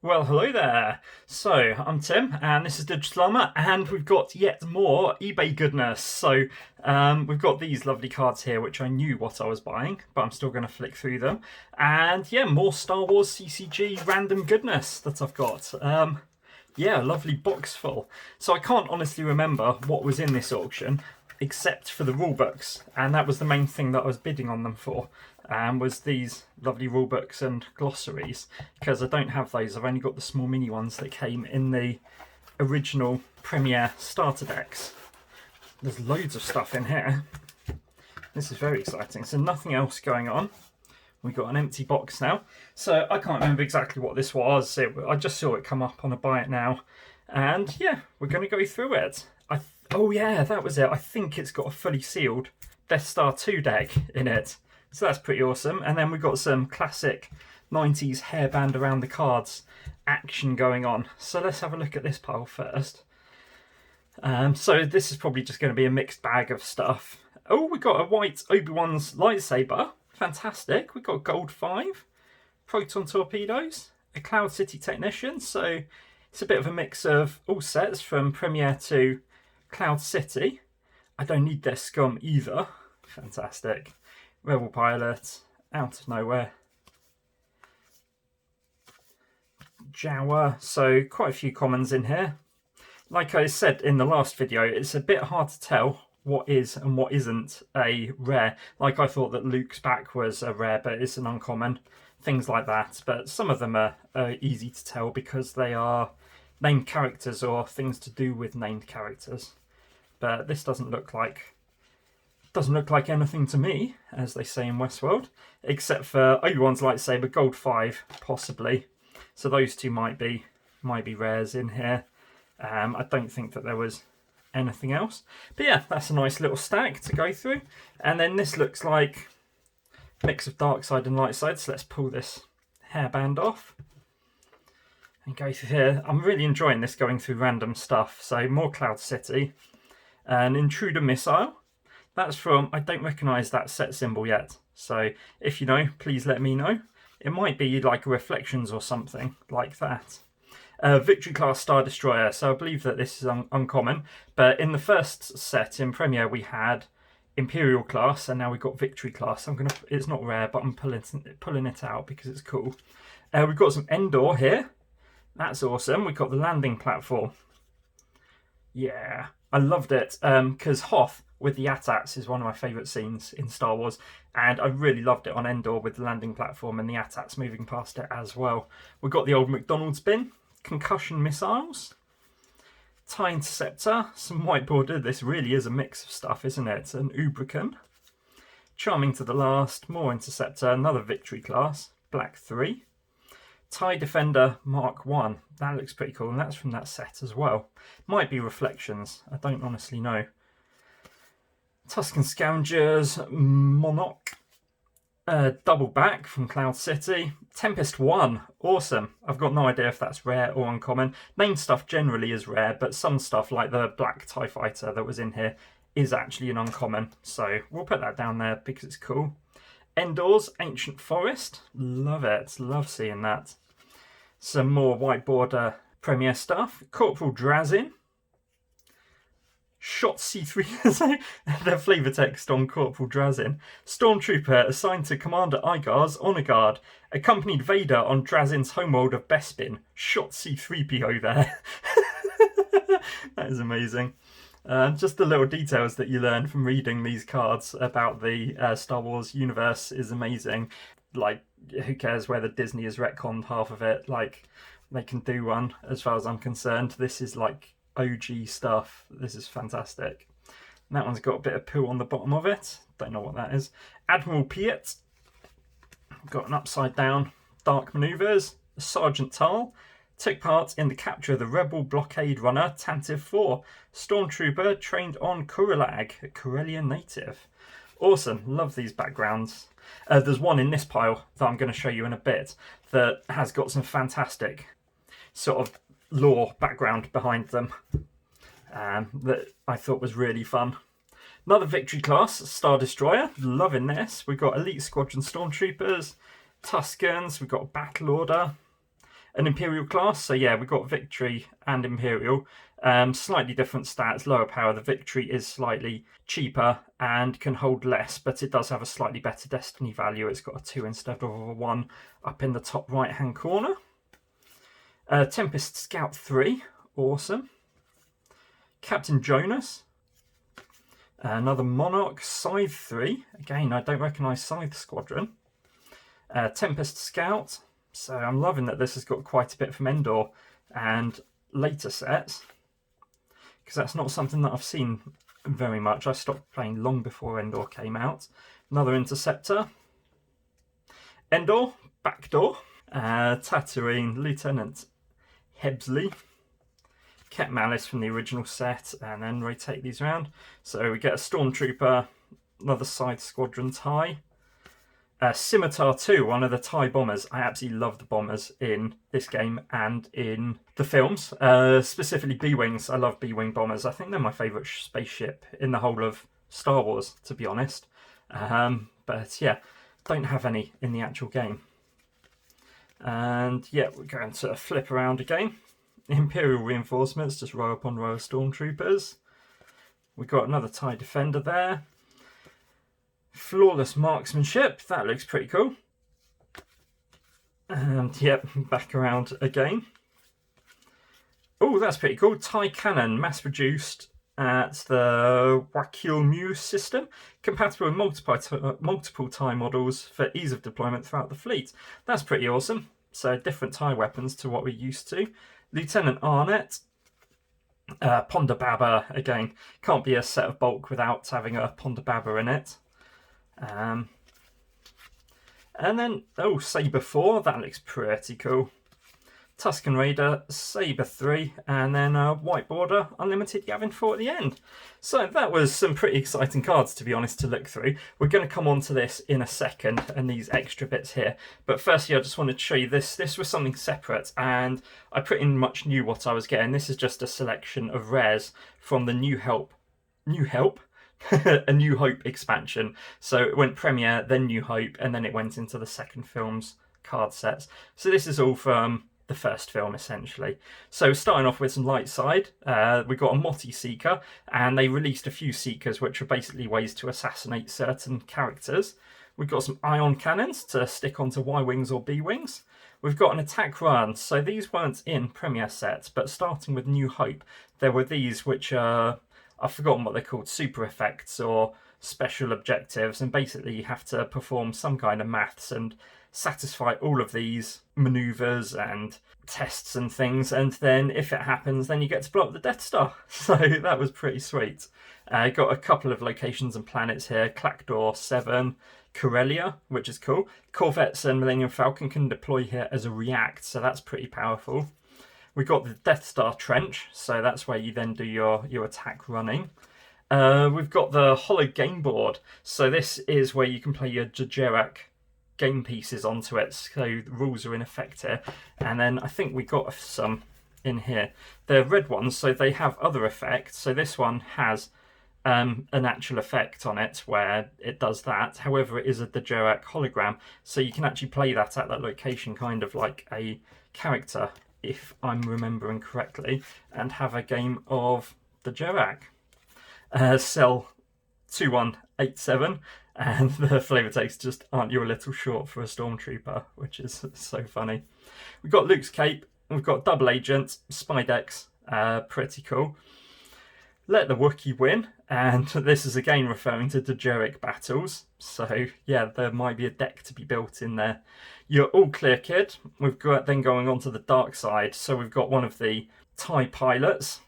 Well, hello there. So, I'm Tim, and this is Digital Armour, and we've got yet more eBay goodness. So, we've got these lovely cards here, which I knew what I was buying, but I'm still going to flick through them. And yeah, more Star Wars CCG random goodness that I've got. Yeah, a lovely box full. So I can't honestly remember what was in this auction, except for the rulebooks, and that was the main thing that I was bidding on them for. Was these lovely rulebooks and glossaries, because I don't have those. I've only got the small mini ones that came in the original Premier starter decks. There's loads of stuff in here. This is very exciting. So nothing else going on. We've got an empty box now. So I can't remember exactly what this was. I just saw it come up on a buy it now. And yeah, we're going to go through it. Oh yeah, that was it. I think it's got a fully sealed Death Star 2 deck in it. So that's pretty awesome. And then we've got some classic 90s hairband around the cards action going on. So let's have a look at this pile first. So this is probably just going to be a mixed bag of stuff. Oh, we got a white Obi-Wan's lightsaber. Fantastic. We've got Gold 5, Proton Torpedoes, a Cloud City Technician. So it's a bit of a mix of all sets from Premier to Cloud City. I don't need their scum either. Fantastic. Rebel Pilot, out of nowhere. Jawa, so quite a few commons in here. Like I said in the last video, it's a bit hard to tell what is and what isn't a rare. Like I thought that Luke's back was a rare, but it's an uncommon. Things like that. But some of them are easy to tell because they are named characters or things to do with named characters. But this doesn't look like anything to me, as they say in Westworld, except for Obi-Wan's lightsaber, Gold 5, possibly. So those two might be rares in here. I don't think that there was anything else. But yeah, that's a nice little stack to go through. And then this looks like a mix of dark side and light side. So let's pull this hairband off and go through here. I'm really enjoying this, going through random stuff. So more Cloud City, an Intruder Missile. That's from, I don't recognise that set symbol yet. So if you know, please let me know. It might be like a Reflections or something like that. Victory Class Star Destroyer. So I believe that this is uncommon. But in the first set in Premier, we had Imperial Class, and now we've got Victory Class. It's not rare, but I'm pulling it out because it's cool. We've got some Endor here. That's awesome. We've got the landing platform. Yeah, I loved it because Hoth with the AT-ATs is one of my favourite scenes in Star Wars, and I really loved it on Endor with the landing platform and the AT-ATs moving past it as well. We've got the old McDonald's bin, concussion missiles, TIE Interceptor, some white border. This really is a mix of stuff, isn't it? An Ubrican, Charming to the Last, more Interceptor, another Victory Class, Black 3, TIE Defender Mark 1. That looks pretty cool, and that's from that set as well. Might be Reflections, I don't honestly know. Tusken Scavengers, Monarch, Double Back from Cloud City, Tempest 1, awesome. I've got no idea if that's rare or uncommon. Named stuff generally is rare, but some stuff like the Black TIE Fighter that was in here is actually an uncommon. So we'll put that down there because it's cool. Endor's Ancient Forest, love it, love seeing that. Some more white border Premier stuff. Corporal Drazin. Shot C3, their flavour text on Corporal Drazin. Stormtrooper assigned to Commander Igar's Honor Guard. Accompanied Vader on Drazin's homeworld of Bespin. Shot C3PO there. That is amazing. Just the little details that you learn from reading these cards about the Star Wars universe is amazing. Like, who cares whether Disney has retconned half of it? Like, they can do one, as far as I'm concerned. This is like OG stuff. This is fantastic. And that one's got a bit of poo on the bottom of it. Don't know what that is. Admiral Piet. Got an upside down Dark Maneuvers. Sergeant Tal. Took part in the capture of the Rebel blockade runner Tantive 4. Stormtrooper trained on Kurilag, a Corellian native. Awesome. Love these backgrounds. There's one in this pile that I'm going to show you in a bit that has got some fantastic sort of lore background behind them that I thought was really fun. Another Victory Class Star Destroyer, loving this. We've got Elite Squadron Stormtroopers, Tuskens, we've got Battle Order, an Imperial class. So yeah, we've got Victory and Imperial. Slightly different stats, lower power. The Victory is slightly cheaper and can hold less, but it does have a slightly better destiny value. It's got a 2 instead of a 1 up in the top right hand corner. Tempest Scout 3, awesome. Captain Jonas. Another Monarch, Scythe 3. Again, I don't recognise Scythe Squadron. Tempest Scout. So I'm loving that this has got quite a bit from Endor and later sets, because that's not something that I've seen very much. I stopped playing long before Endor came out. Another Interceptor. Endor, Backdoor. Tatooine, Lieutenant Hebsley. Kept Malice from the original set, and then rotate these around. So we get a Stormtrooper, another Scythe Squadron TIE. Scimitar 2, one of the TIE bombers. I absolutely love the bombers in this game and in the films. Specifically B-Wings. I love B-Wing bombers. I think they're my favourite spaceship in the whole of Star Wars, to be honest. But yeah, don't have any in the actual game. And yeah, we're going to flip around again. Imperial reinforcements, just row upon row of Stormtroopers. We've got another TIE Defender there. Flawless marksmanship, that looks pretty cool. And yep, back around again. Oh, that's pretty cool. TIE Cannon, mass produced at the Wakil Muse system, compatible with multiple TIE models for ease of deployment throughout the fleet. That's pretty awesome. So different TIE weapons to what we're used to. Lieutenant Arnett. Ponda Baba, again, can't be a set of bulk without having a Ponda Baba in it. And then, oh, Sabre 4, that looks pretty cool. Tusken Raider, Sabre 3, and then White Border, Unlimited Yavin 4 at the end. So that was some pretty exciting cards, to be honest, to look through. We're going to come on to this in a second, and these extra bits here. But firstly, I just wanted to show you this. This was something separate, and I pretty much knew what I was getting. This is just a selection of rares from the New Hope, a New Hope expansion. So it went Premiere, then New Hope, and then it went into the second film's card sets. So this is all from the first film, essentially. So starting off with some light side, we got a Motti Seeker, and they released a few Seekers, which are basically ways to assassinate certain characters. We've got some Ion Cannons to stick onto Y-Wings or B-Wings. We've got an Attack Run. So these weren't in Premiere sets, but starting with New Hope, there were these which are, I've forgotten what they're called, super effects or special objectives, and basically you have to perform some kind of maths and satisfy all of these maneuvers and tests and things, and then if it happens, then you get to blow up the Death Star. So that was pretty sweet. Got a couple of locations and planets here. Clackdor 7, Corellia, which is cool. Corvettes and Millennium Falcon can deploy here as a react, so that's pretty powerful. We've got the Death Star Trench, so that's where you then do your attack running. We've got the Hollow Game Board, so this is where you can play your Jajarak game pieces onto it, so the rules are in effect here. And then I think we got some in here. They're red ones, so they have other effects. So this one has an actual effect on it where it does that. However, it is a Jajarak hologram, so you can actually play that at that location, kind of like a character, if I'm remembering correctly, and have a game of the Jajarak. Cell 2187, and the flavour text just "aren't you a little short for a Stormtrooper," which is so funny. We've got Luke's cape, we've got Double Agent, Spidex, pretty cool. Let the Wookiee win, and this is again referring to Jajarak battles, so yeah, there might be a deck to be built in there. You're all clear, kid. We've got then going on to the dark side, so we've got one of the TIE pilots.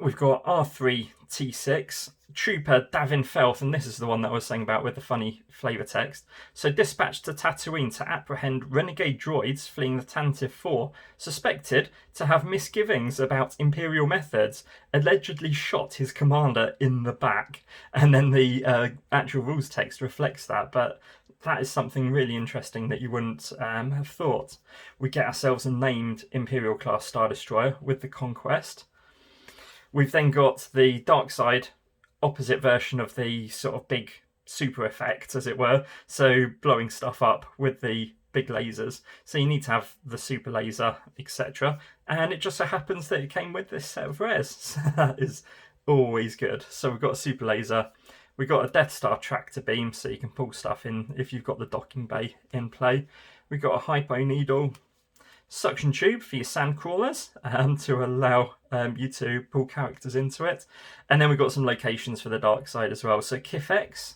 We've got R3-T6, Trooper Davin Felth, and this is the one that I was saying about with the funny flavour text. So dispatched to Tatooine to apprehend renegade droids fleeing the Tantive 4, suspected to have misgivings about Imperial methods, allegedly shot his commander in the back. And then the actual rules text reflects that, but that is something really interesting that you wouldn't have thought. We get ourselves a named Imperial class Star Destroyer with the Conquest. We've then got the dark side, opposite version of the sort of big super effect, as it were. So blowing stuff up with the big lasers. So you need to have the super laser, etc. And it just so happens that it came with this set of rares. So that is always good. So we've got a super laser. We've got a Death Star tractor beam, so you can pull stuff in if you've got the docking bay in play. We've got a hypo needle, suction tube for your sand crawlers to allow you to pull characters into it. And then we've got some locations for the dark side as well. So Kifex,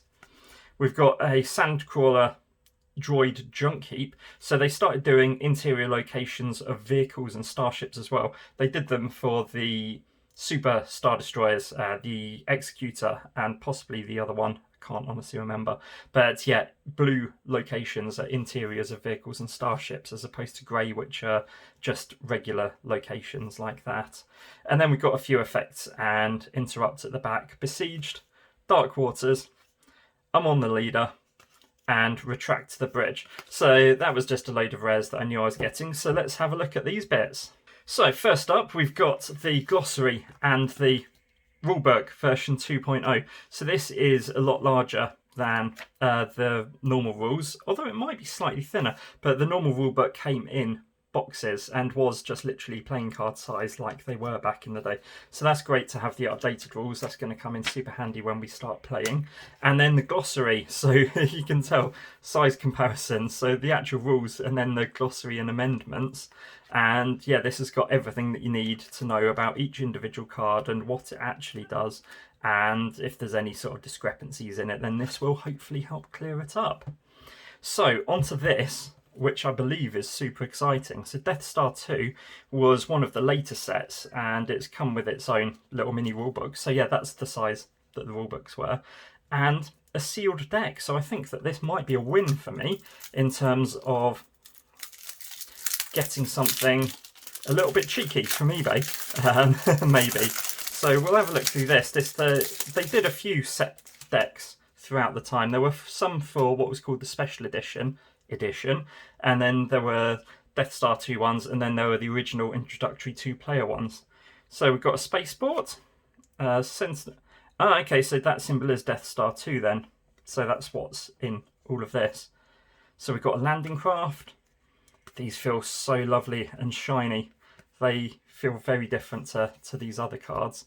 we've got a sand crawler droid junk heap. So they started doing interior locations of vehicles and starships as well. They did them for the Super Star Destroyers, the Executor, and possibly the other one. I can't honestly remember. But yeah, blue locations are interiors of vehicles and starships, as opposed to grey, which are just regular locations like that. And then we've got a few effects and interrupts at the back. Besieged, Dark Waters, I'm on the leader, and Retract the Bridge. So that was just a load of rares that I knew I was getting. So let's have a look at these bits. So first up, we've got the glossary and the rulebook version 2.0. So this is a lot larger than the normal rules, although it might be slightly thinner. But the normal rulebook came in boxes and was just literally playing card size like they were back in the day. So that's great to have the updated rules. That's going to come in super handy when we start playing. And then the glossary, so you can tell size comparisons. So the actual rules and then the glossary and amendments. And yeah, this has got everything that you need to know about each individual card and what it actually does. And if there's any sort of discrepancies in it, then this will hopefully help clear it up. So onto this, which I believe is super exciting. So Death Star 2 was one of the later sets, and it's come with its own little mini rulebook. So yeah, that's the size that the rulebooks were. And a sealed deck. So I think that this might be a win for me in terms of getting something a little bit cheeky from eBay, maybe. So we'll have a look through this. They did a few set decks throughout the time. There were some for what was called the Special Edition, and then there were Death Star 2 ones, and then there were the original introductory 2-player ones. So we've got a spaceport. Okay, so that symbol is Death Star 2 then. So that's what's in all of this. So we've got a landing craft. These feel so lovely and shiny. They feel very different to these other cards.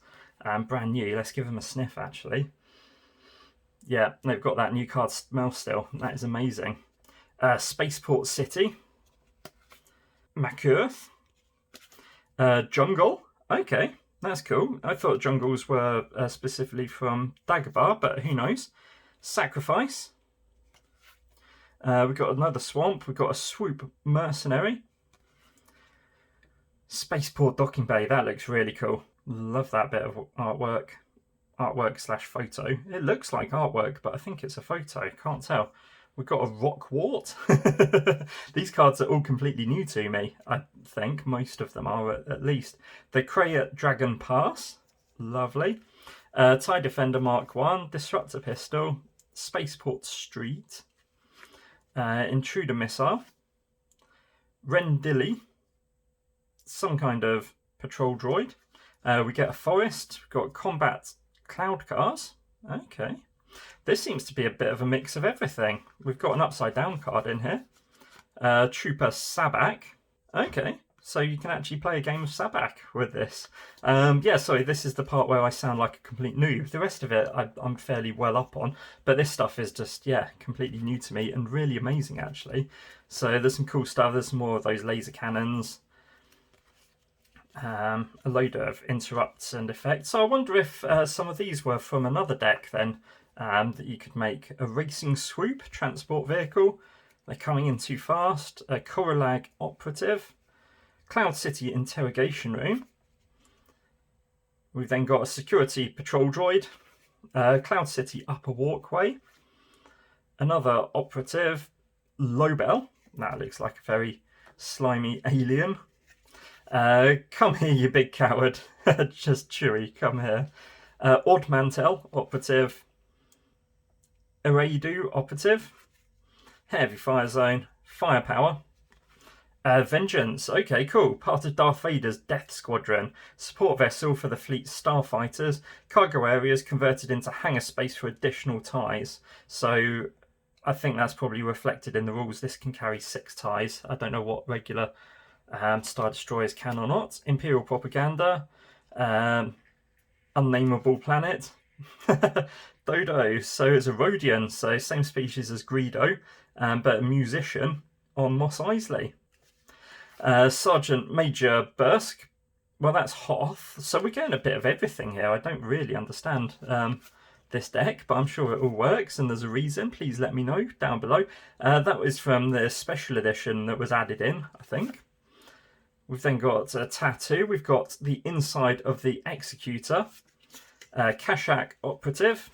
Brand new. Let's give them a sniff, actually. Yeah, they've got that new card smell still. That is amazing. Spaceport City. Makurth. Jungle. Okay, that's cool. I thought jungles were specifically from Dagobah, but who knows. Sacrifice. We've got another swamp. We've got a swoop mercenary. Spaceport docking bay. That looks really cool. Love that bit of artwork. Artwork/photo. It looks like artwork, but I think it's a photo. Can't tell. We've got a rock wart. These cards are all completely new to me. I think most of them are, at least. The Krayt Dragon Pass. Lovely. TIE Defender Mark 1. Disruptor Pistol. Spaceport Street. Intruder Missile. Rendili. Some kind of patrol droid. We get a forest. We've got combat cloud cars. Okay. This seems to be a bit of a mix of everything. We've got an upside down card in here. Trooper Sabak. Okay. So you can actually play a game of Sabak with this. Yeah, sorry, this is the part where I sound like a complete noob. The rest of it I'm fairly well up on. But this stuff is just, yeah, completely new to me and really amazing, actually. So there's some cool stuff. There's more of those laser cannons. A load of interrupts and effects. So I wonder if some of these were from another deck then, that you could make. A racing swoop transport vehicle. They're coming in too fast. A Koralag operative. Cloud City interrogation room. We've then got a security patrol droid. Cloud City upper walkway. Another operative. Lobel. That looks like a very slimy alien. Come here, you big coward. Just Chewie, come here. Odd Mantel, operative. Eradu, operative. Heavy Fire Zone, Firepower. Vengeance, okay, cool. Part of Darth Vader's Death Squadron. Support vessel for the fleet's starfighters. Cargo areas converted into hangar space for additional ties. So I think that's probably reflected in the rules. This can carry 6 ties. I don't know what regular Star Destroyers can or not. Imperial Propaganda, Unnameable Planet, Dodo. So it's a Rhodian, so same species as Greedo, but a musician on Mos Eisley. Sergeant Major Bursk. Well, that's Hoth. So we're getting a bit of everything here. I don't really understand this deck, but I'm sure it all works and there's a reason. Please let me know down below. That was from the special edition that was added in, I think. We've then got a tattoo. We've got the inside of the Executor. Kashak Operative.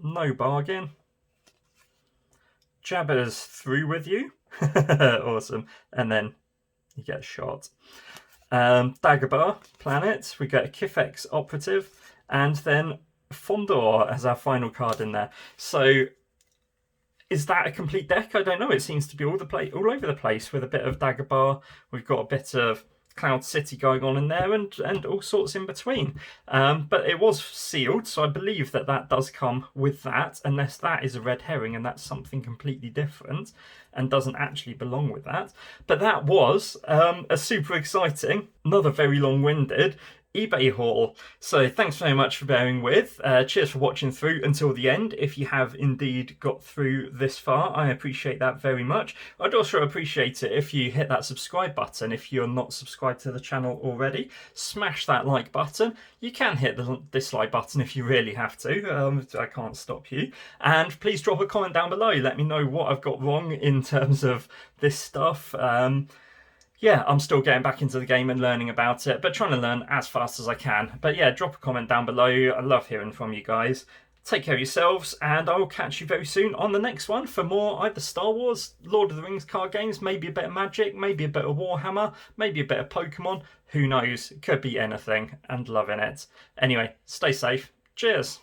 No bargain. Jabba's through with you. Awesome. And then you get shot. Dagobah Planet. We get a Kifex Operative. And then Fondor as our final card in there. So is that a complete deck? I don't know. It seems to be all over the place with a bit of Dagobah. We've got a bit of Cloud City going on in there and all sorts in between. But it was sealed, so I believe that does come with that, unless that is a red herring and that's something completely different and doesn't actually belong with that. But that was a super exciting, another very long-winded eBay haul. So thanks very much for bearing with. Cheers for watching through until the end. If you have indeed got through this far, I appreciate that very much. I'd also appreciate it if you hit that subscribe button. If you're not subscribed to the channel already, smash that like button. You can hit the dislike button if you really have to. I can't stop you. And please drop a comment down below. Let me know what I've got wrong in terms of this stuff. Yeah, I'm still getting back into the game and learning about it, but trying to learn as fast as I can. But yeah, drop a comment down below. I love hearing from you guys. Take care of yourselves, and I will catch you very soon on the next one for more either Star Wars, Lord of the Rings card games, maybe a bit of Magic, maybe a bit of Warhammer, maybe a bit of Pokemon. Who knows? It could be anything, and loving it. Anyway, stay safe. Cheers.